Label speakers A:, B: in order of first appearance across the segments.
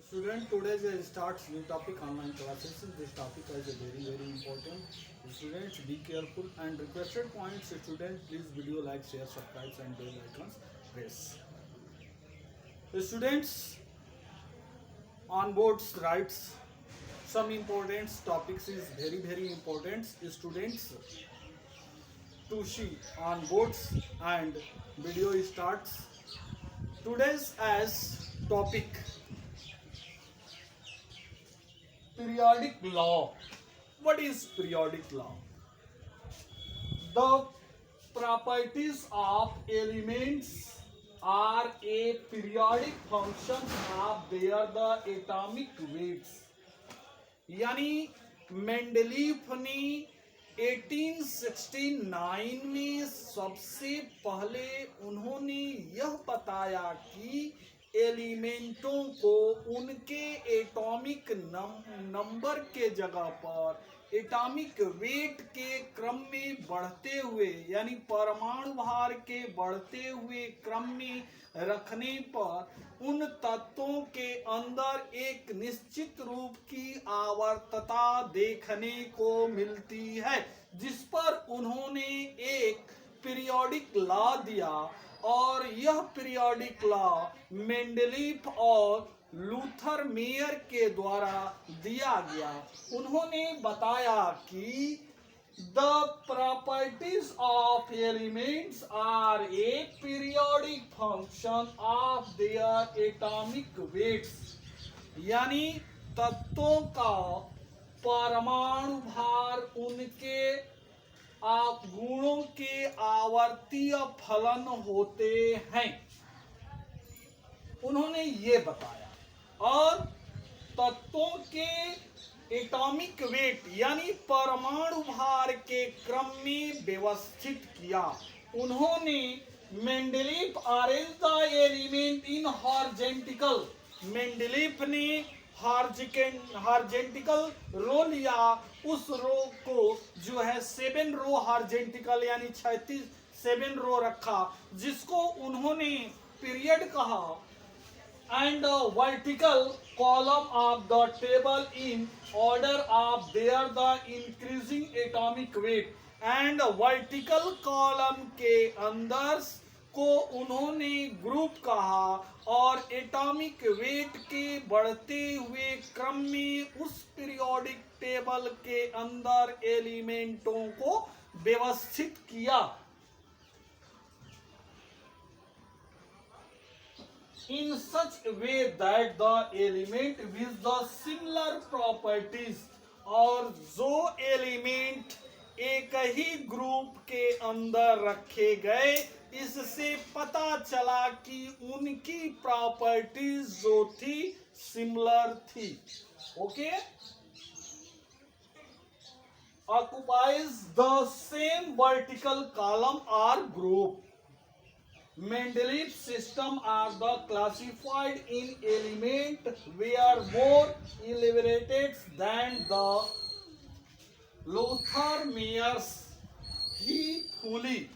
A: Student, today starts new topic online classes. This topic is very important. Students, be careful and requested points. Student, please video like, share, subscribe and bell icons press. Students, on boards writes some important topics is very important. Students to see on boards and video starts. Today's as topic periodic law. What is periodic law? The properties of elements are a periodic function of their the atomic weights. यानी Mendeleev ने 1869 में सबसे पहले उन्होंने यह बताया कि एलिमेंटों को उनके एटॉमिक नंबर के जगह पर एटॉमिक वेट के क्रम में बढ़ते हुए यानी परमाणु भार के बढ़ते हुए क्रम में रखने पर उन तत्वों के अंदर एक निश्चित रूप की आवर्तता देखने को मिलती है, जिस पर उन्होंने एक पीरियोडिक लॉ दिया। और यह पीरियोडिक लॉ मेंडलीफ और लूथर मेयर के द्वारा दिया गया। उन्होंने बताया कि the properties of elements are a periodic function of their atomic weights, यानी तत्वों का परमाणु भार उनके गुणों के आवर्तीय फलन होते हैं, उन्होंने ये बताया। और तत्वों के एटॉमिक वेट यानी परमाणु भार के क्रम में व्यवस्थित किया। उन्होंने Mendeleev arrange the element in horizontal, Mendeleev ने हॉरिजॉन्टल रो लिया। उस रो को जो है 7 रो हॉरिजॉन्टल यानी 7 रो रखा, जिसको उन्होंने पीरियड कहा। And the vertical column of the table in order of their the increasing atomic weight, and vertical column के अंदर को उन्होंने ग्रुप कहा और एटॉमिक वेट के बढ़ते हुए क्रम में उस पीरियोडिक टेबल के अंदर एलिमेंटों को व्यवस्थित किया। In such a way that the element with the similar properties, और जो एलिमेंट एक ही ग्रुप के अंदर रखे गए, इससे पता चला कि उनकी प्रॉपर्टीज जो थी सिमिलर थी। Okay, occupies the same vertical column or group. Mendeleev system are the classified in element were more elaborated than the Lothar Meyer's. He fully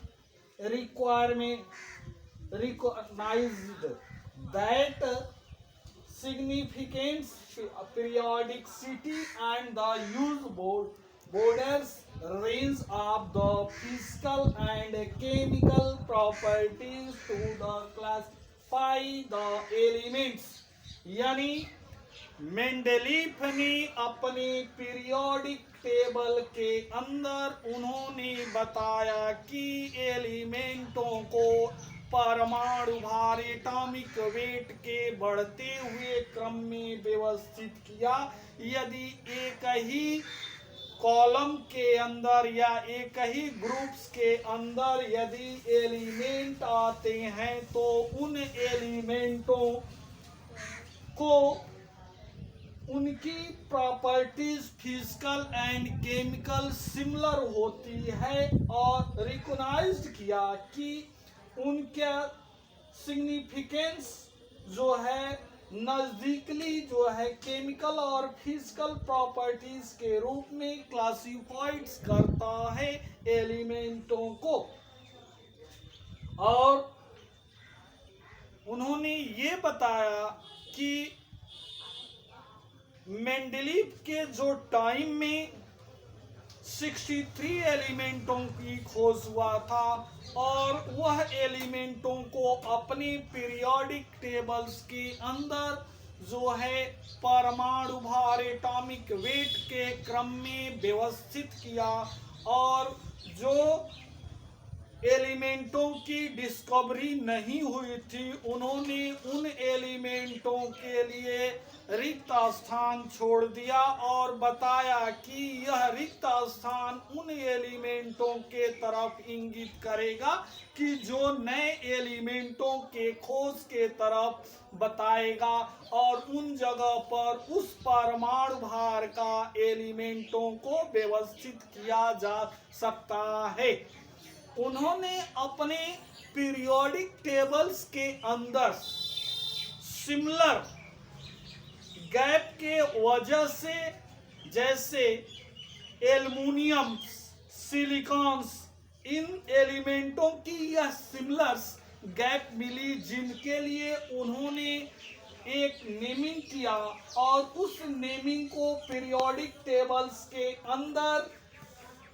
A: recognized that significance, periodicity and the use borders range of the physical and chemical properties to the classify the elements। यानी Mendeleev ने अपने periodic table के अंदर उन्होंने बताया कि एलिमेंटों को परमाणु भार एटॉमिक वेट के बढ़ते हुए क्रम में व्यवस्थित किया। यदि एक ही कॉलम के अंदर या एक ही ग्रुप्स के अंदर यदि एलिमेंट आते हैं तो उन एलिमेंटों को उनकी properties physical and chemical similar होती है, और रिकॉग्नाइज्ड किया कि उनका सिग्निफिकेंस जो है नजदीकली जो है केमिकल और फिजिकल प्रॉपर्टीज के रूप में क्लासिफाइड करता है एलिमेंटों को। और उन्होंने ये बताया कि मेंडलीव के जो टाइम में 63 एलिमेंटों की खोज हुआ था और वह एलिमेंटों को अपने पीरियोडिक टेबल्स के अंदर जो है परमाणु भार एटॉमिक वेट के क्रम में व्यवस्थित किया और जो एलिमेंटों की डिस्कवरी नहीं हुई थी उन्होंने उन एलिमेंटों के लिए रिक्त स्थान छोड़ दिया और बताया कि यह रिक्त स्थान उन एलिमेंटों के तरफ इंगित करेगा कि जो नए एलिमेंटों के खोज के तरफ बताएगा और उन जगह पर उस परमाणु भार का एलिमेंटों को व्यवस्थित किया जा सकता है। उन्होंने अपने पीरियोडिक टेबल्स के अंदर सिमिलर गैप के वजह से जैसे एल्युमिनियम सिलिकॉन्स इन एलिमेंटों की यह सिमिलर गैप मिली जिनके लिए उन्होंने एक नेमिंग किया और उस नेमिंग को पीरियोडिक टेबल्स के अंदर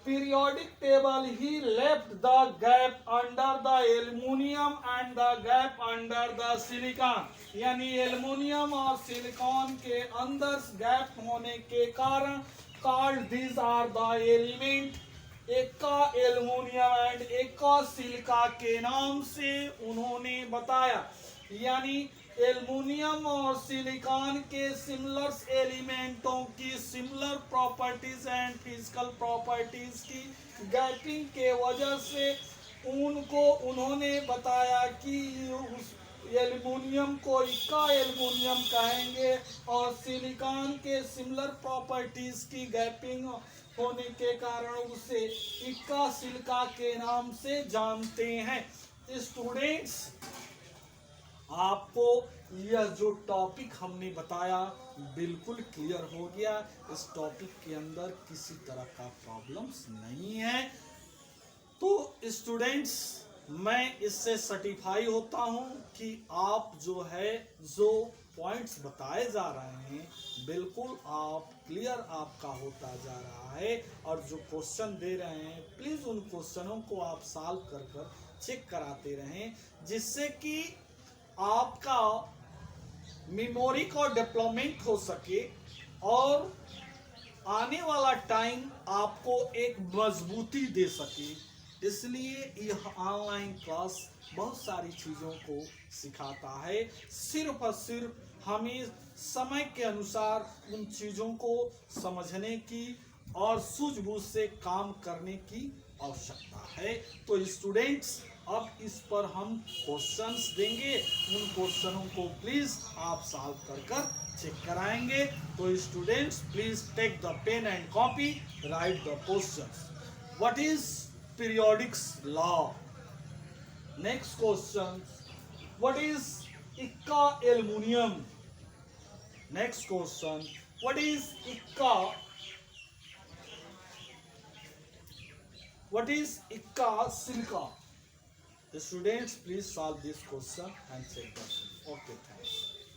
A: periodic table he left the gap under the aluminum and the gap under the silicon यानी एल्युमिनियम और सिलिकॉन के अंदर गैप होने के कारण called these are the element एक का एल्युमिनियम एंड एक का सिलिका के नाम से उन्होंने बताया। यानी एल्युमिनियम और सिलिकॉन के सिमिलर एलिमेंटों की similar properties and physical properties की गैपिंग के वजह से उनको उन्होंने बताया कि उस एल्युमिनियम को इक्का एल्युमिनियम कहेंगे और सिलिकॉन के सिमिलर प्रॉपर्टीज की गैपिंग होने के कारण उसे इक्का सिलिका के नाम से जानते हैं। स्टूडेंट्स, आपको यह जो टॉपिक हमने बताया बिल्कुल क्लियर हो गया। इस टॉपिक के अंदर किसी तरह का प्रॉब्लम्स नहीं है। तो स्टूडेंट्स, मैं इससे सर्टिफाई होता हूं कि आप जो है जो पॉइंट्स बताए जा रहे हैं बिल्कुल आप क्लियर आपका होता जा रहा है और जो क्वेश्चन दे रहे हैं प्लीज़ उन क्वेश्चनों को आप सॉल्व कर कर चेक कराते रहें जिससे कि आपका मेमोरी का डेवलपमेंट हो सके और आने वाला टाइम आपको एक मजबूती दे सके। इसलिए यह ऑनलाइन क्लास बहुत सारी चीज़ों को सिखाता है। सिर्फ और सिर्फ हमें समय के अनुसार उन चीज़ों को समझने की और सूझबूझ से काम करने की आवश्यकता है। तो स्टूडेंट्स, अब इस पर हम क्वेश्चंस देंगे, उन क्वेश्चनों को प्लीज आप सॉल्व कर कर चेक कराएंगे। तो students, please take the pen and copy, write the questions. What is periodics law? Next question, what is eka aluminium? Next question, what is eka? What is Ikka silica? The students, please solve this question and check the answer. Okay, thank you.